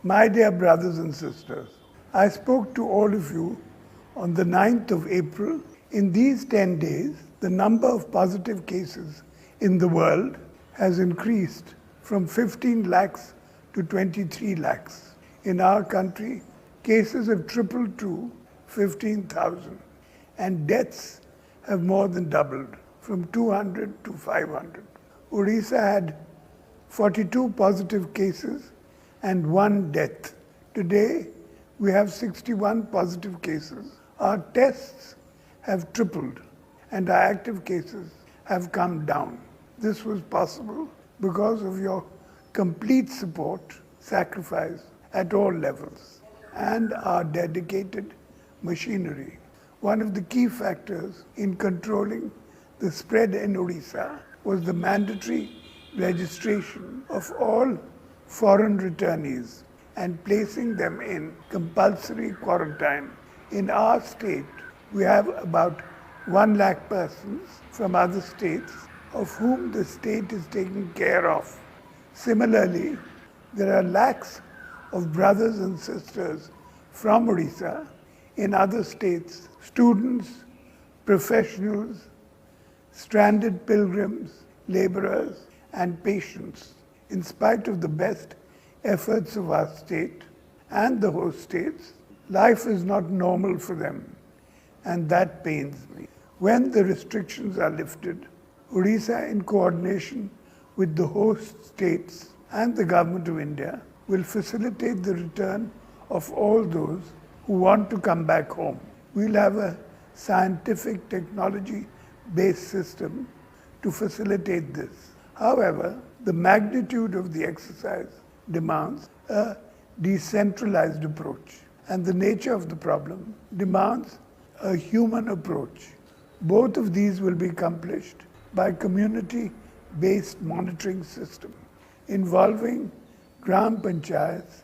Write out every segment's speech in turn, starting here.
My dear brothers and sisters, I spoke to all of you on the 9th of April. In these 10 days, the number of positive cases in the world has increased from 15 lakhs to 23 lakhs. In our country, cases have tripled to 15,000 and deaths have more than doubled from 200 to 500. Odisha had 42 positive cases and 1 death. Today, we have 61 positive cases. Our tests have tripled and our active cases have come down. This was possible because of your complete support, sacrifice at all levels, and our dedicated machinery. One of the key factors in controlling the spread in Odisha was the mandatory registration of all foreign returnees and placing them in compulsory quarantine. In our state, we have about 1 lakh persons from other states of whom the state is taking care of. Similarly, there are lakhs of brothers and sisters from Odisha in other states, students, professionals, stranded pilgrims, laborers, and patients. In spite of the best efforts of our state and the host states, life is not normal for them, and that pains me. When the restrictions are lifted, Odisha, in coordination with the host states and the Government of India, will facilitate the return of all those who want to come back home. We'll have a scientific technology-based system to facilitate this. However, the magnitude of the exercise demands a decentralized approach, and the nature of the problem demands a human approach. Both of these will be accomplished by community-based monitoring system involving Gram Panchayats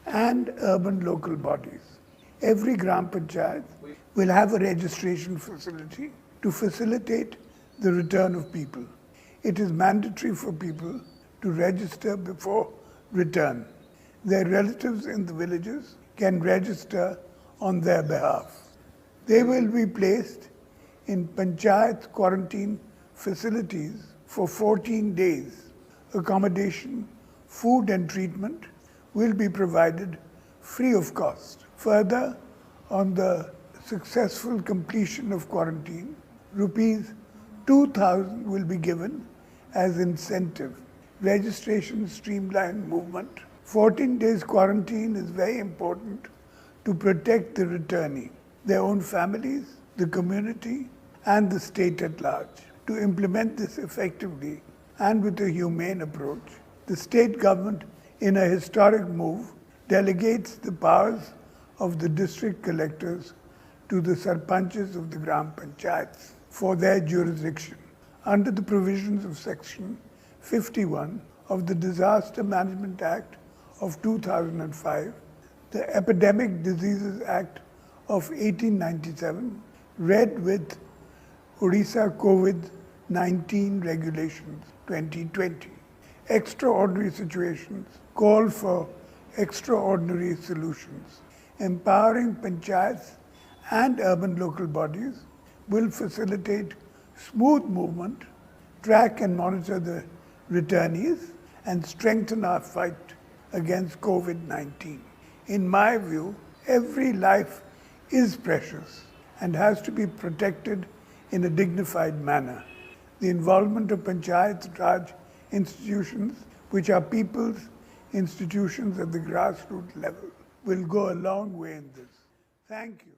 and urban local bodies. Every Gram Panchayat will have a registration facility to facilitate the return of people. It is mandatory for people to register before return. Their relatives in the villages can register on their behalf. They will be placed in Panchayat quarantine facilities for 14 days. Accommodation, food and treatment will be provided free of cost. Further, on the successful completion of quarantine, rupees 2,000 will be given as incentive. Registration streamline movement. 14 days quarantine is very important to protect the returnee, their own families, the community, and the state at large. To implement this effectively and with a humane approach, the state government, in a historic move, delegates the powers of the district collectors to the sarpanches of the Gram Panchayats for their jurisdiction. Under the provisions of Section 51 of the Disaster Management Act of 2005, the Epidemic Diseases Act of 1897, read with Odisha COVID-19 Regulations 2020. Extraordinary situations call for extraordinary solutions. Empowering panchayats and urban local bodies will facilitate smooth movement, track and monitor the returnees, and strengthen our fight against COVID-19. In my view, every life is precious and has to be protected in a dignified manner. The involvement of Panchayat Raj institutions, which are people's institutions at the grassroots level, will go a long way in this. Thank you.